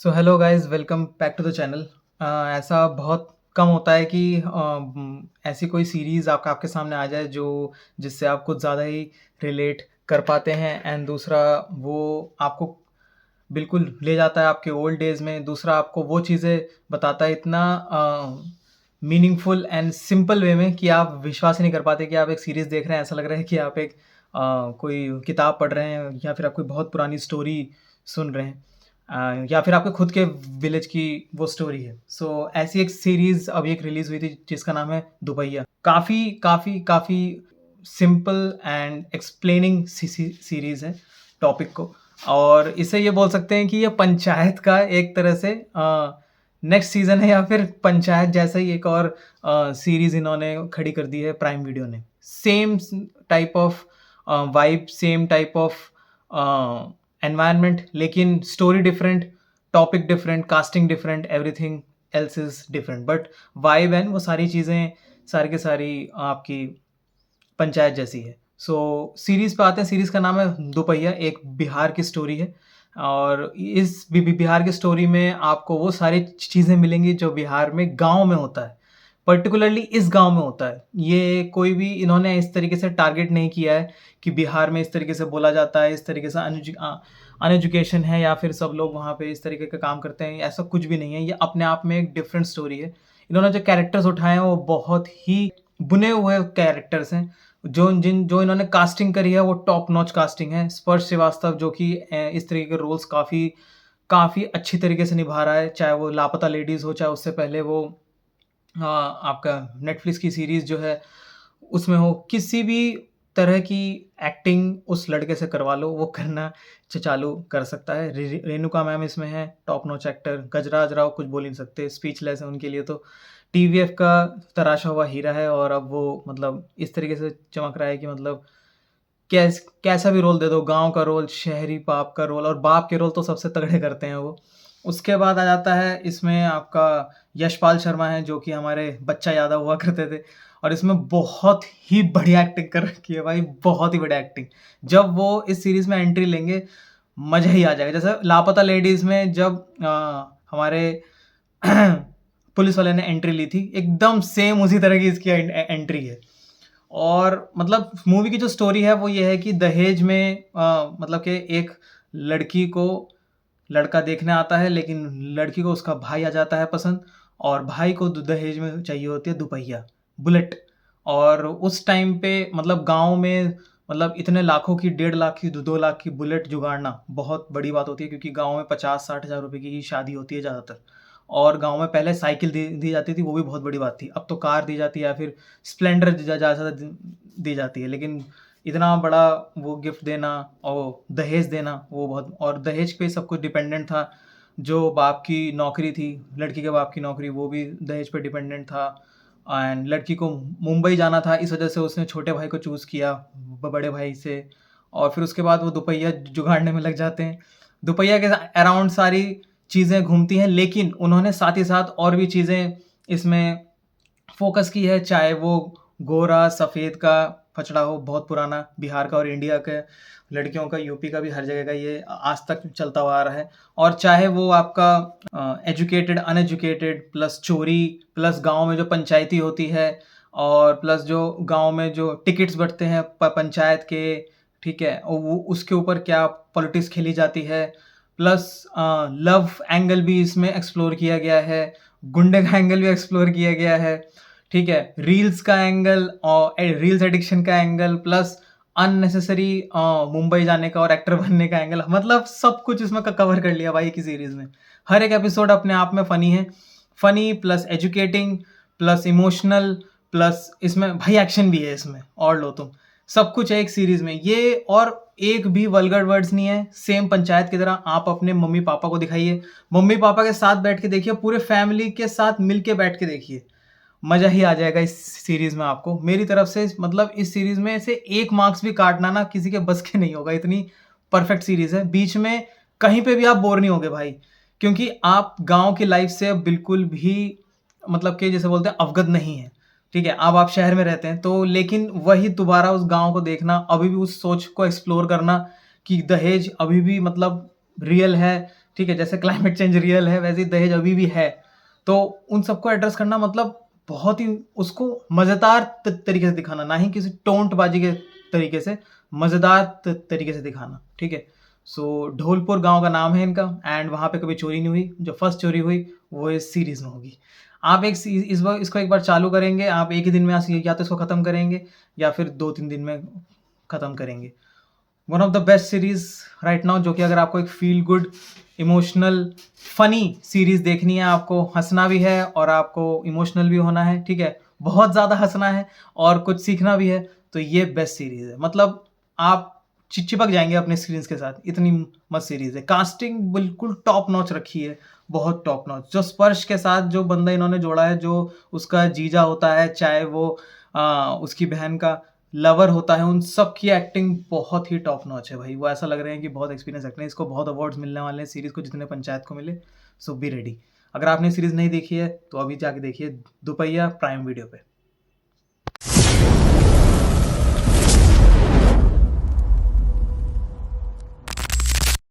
So hello guys, welcome back to the channel. ऐसा बहुत कम होता है कि ऐसी कोई सीरीज़ आपके सामने आ जाए जो जिससे आप कुछ ज़्यादा ही रिलेट कर पाते हैं। एंड दूसरा, वो आपको बिल्कुल ले जाता है आपके ओल्ड डेज़ में। दूसरा, आपको वो चीज़ें बताता है इतना मीनिंगफुल एंड सिंपल वे में कि आप विश्वास ही नहीं कर पाते कि आप एक सीरीज़ देख रहे हैं। ऐसा लग रहा है कि आप एक कोई किताब पढ़ रहे हैं या फिर आप कोई बहुत पुरानी स्टोरी सुन रहे हैं। या फिर आपके खुद के विलेज की वो स्टोरी है। सो ऐसी एक सीरीज़ अभी एक रिलीज़ हुई थी जिसका नाम है दुपहिया। काफ़ी काफ़ी काफ़ी सिंपल एंड एक्सप्लेनिंग सीरीज़ है टॉपिक को। और इसे ये बोल सकते हैं कि ये पंचायत का एक तरह से नेक्स्ट सीज़न है, या फिर पंचायत जैसा ही एक और सीरीज़ इन्होंने खड़ी कर दी है प्राइम वीडियो ने। Same type of vibe, same type of environment, लेकिन story different, topic different, casting different, everything else is different, but vibe and वो सारी चीज़ें सारी की सारी आपकी पंचायत जैसी है। सो सीरीज़ पे आते हैं। सीरीज़ का नाम है दोपहिया, एक बिहार की स्टोरी है। और इस बिहार की स्टोरी में आपको वो सारी चीज़ें मिलेंगी जो बिहार में गाँव में होता है। पर्टिकुलरली इस गाँव में होता है। ये कोई भी इन्होंने इस तरीके से टारगेट नहीं किया है कि बिहार में इस तरीके से बोला जाता है, इस तरीके से अनएजुकेशन है, या फिर सब लोग वहाँ पे इस तरीके का काम करते हैं। ऐसा कुछ भी नहीं है। ये अपने आप में एक डिफरेंट स्टोरी है। इन्होंने जो कैरेक्टर्स उठाए हैं वो बहुत ही बुने हुए कैरेक्टर्स हैं। जो इन्होंने कास्टिंग करी है वो टॉप नॉच कास्टिंग है। स्पर्श श्रीवास्तव जो कि इस तरीके के रोल्स काफ़ी काफ़ी अच्छी तरीके से निभा रहा है, चाहे वो लापता लेडीज़ हो, चाहे उससे पहले वो आपका नेटफ्लिक्स की सीरीज़ जो है उसमें हो। किसी भी तरह की एक्टिंग उस लड़के से करवा लो, वो करना चालू कर सकता है। रेणुका मैम इसमें है, टॉप नॉच एक्टर। गजराज राव कुछ बोल ही नहीं सकते, स्पीचलेस है उनके लिए। तो टीवीएफ का तराशा हुआ हीरा है, और अब वो मतलब इस तरीके से चमक रहा है कि मतलब कैसा भी रोल दे दो, गाँव का रोल, शहरी बाप का रोल, और बाप के रोल तो सबसे तगड़े करते हैं वो। उसके बाद आ जाता है इसमें आपका यशपाल शर्मा है, जो कि हमारे बच्चा यादव हुआ करते थे, और इसमें बहुत ही बढ़िया एक्टिंग कर रखी है भाई, बहुत ही बढ़िया एक्टिंग। जब वो इस सीरीज़ में एंट्री लेंगे, मज़ा ही आ जाएगा। जैसे लापता लेडीज़ में जब हमारे पुलिस वाले ने एंट्री ली थी, एकदम सेम उसी तरह की इसकी एंट्री है। और मतलब मूवी की जो स्टोरी है वो ये है कि दहेज में मतलब कि एक लड़की को लड़का देखने आता है, लेकिन लड़की को उसका भाई आ जाता है पसंद, और भाई को दहेज में चाहिए होती है दुपहिया, बुलेट। और उस टाइम पे मतलब गाँव में मतलब इतने लाखों की, 1.5 लाख की, 2 लाख की बुलेट जुगाड़ना बहुत बड़ी बात होती है, क्योंकि गाँव में 50-60 हज़ार रुपए की ही शादी होती है ज़्यादातर। और गाँव में पहले साइकिल दी जाती थी, वो भी बहुत बड़ी बात थी। अब तो कार दी जाती है, या फिर स्प्लेंडर ज़्यादा दी जाती है। लेकिन इतना बड़ा वो गिफ्ट देना और दहेज देना, वो बहुत, और दहेज पे सब कुछ डिपेंडेंट था। जो बाप की नौकरी थी, लड़की के बाप की नौकरी, वो भी दहेज पे डिपेंडेंट था। एंड लड़की को मुंबई जाना था, इस वजह से उसने छोटे भाई को चूज़ किया बड़े भाई से। और फिर उसके बाद वो दुपहिया जुगाड़ने में लग जाते हैं। दुपहिया के अराउंड सारी चीज़ें घूमती हैं, लेकिन उन्होंने साथ ही साथ और भी चीज़ें इसमें फ़ोकस की है, चाहे वो गोरा सफ़ेद का फचड़ा हो, बहुत पुराना बिहार का और इंडिया के लड़कियों का, यूपी का भी, हर जगह का ये आज तक चलता हुआ आ रहा है। और चाहे वो आपका एजुकेटेड अनएजुकेटेड, प्लस चोरी, प्लस गाँव में जो पंचायती होती है, और प्लस जो गाँव में जो टिकट्स बँटते हैं पंचायत के, ठीक है? और वो उसके ऊपर क्या पॉलिटिक्स खेली जाती है, प्लस लव एंगल भी इसमें एक्सप्लोर किया गया है, गुंडे का एंगल भी एक्सप्लोर किया गया है, ठीक है? रील्स का एंगल और रील्स एडिक्शन का एंगल, प्लस अननेसेसरी मुंबई जाने का और एक्टर बनने का एंगल, मतलब सब कुछ इसमें कवर कर लिया भाई की सीरीज़ में। हर एक एपिसोड अपने आप में फ़नी है। Funny plus educating plus emotional, plus इसमें भाई एक्शन भी है इसमें, और लो तुम। सब कुछ है एक सीरीज़ में ये, और एक भी वल्गर वर्ड्स नहीं है। सेम पंचायत की तरह आप अपने मम्मी-पापा को दिखाइए, मम्मी-पापा के साथ बैठ के देखिए, पूरे फैमिली के साथ मिल के बैठ के देखिए। मज़ा ही आ जाएगा इस सीरीज़ में आपको। मेरी तरफ से मतलब इस सीरीज़ में से 1 मार्क्स भी काटना ना किसी के बस के नहीं होगा, इतनी परफेक्ट सीरीज़ है। बीच में कहीं पे भी आप बोर नहीं होगे भाई, क्योंकि आप गाँव की लाइफ़ से अब बिल्कुल भी मतलब कि जिसे बोलते हैं अवगत नहीं हैं, ठीक है? अब आप शहर में रहते हैं, तो लेकिन वही दोबारा उस गाँव को देखना, अभी भी उस सोच को एक्सप्लोर करना कि दहेज अभी भी मतलब रियल है, ठीक है? जैसे क्लाइमेट चेंज रियल है, वैसे ही दहेज अभी भी है। तो उन सबको एड्रेस करना मतलब बहुत ही उसको मज़ेदार तरीके से दिखाना, ना ही किसी टोंटबाजी के तरीके से, मज़ेदार तरीके से दिखाना, ठीक है? सो ढोलपुर गाँव का नाम है इनका एंड वहाँ पे कभी चोरी नहीं हुई। जो फर्स्ट चोरी हुई, वो इस सीरीज़ में होगी। आप एक सी इस बार इसको एक बार चालू करेंगे, आप एक ही दिन में या तो इसको खत्म करेंगे या फिर 2-3 दिन में खत्म करेंगे। One of the best series right now, जो कि अगर आपको एक feel good, emotional, funny series देखनी है, आपको हँसना भी है और आपको इमोशनल भी होना है, ठीक है? बहुत ज़्यादा हँसना है और कुछ सीखना भी है, तो ये बेस्ट सीरीज़ है। मतलब आप चिपक जाएँगे अपने स्क्रीन्स के साथ, इतनी मस्त सीरीज़ है। कास्टिंग बिल्कुल टॉप नॉच रखी है, बहुत टॉप नॉच। जो स्पर्श के साथ जो बंदा इन्होंने जोड़ा है, जो उसका जीजा होता है, चाहे वो उसकी बहन का लवर होता है, उन सब की एक्टिंग बहुत ही टॉप नॉच है भाई। वो ऐसा लग रहे हैं कि बहुत एक्सपीरियंस एक्टर हैं। इसको बहुत अवार्ड्स मिलने वाले हैं सीरीज़ को, जितने पंचायत को मिले। सो बी रेडी। अगर आपने सीरीज़ नहीं देखी है, तो अभी जाके देखिए, दोपहिया प्राइम वीडियो पे।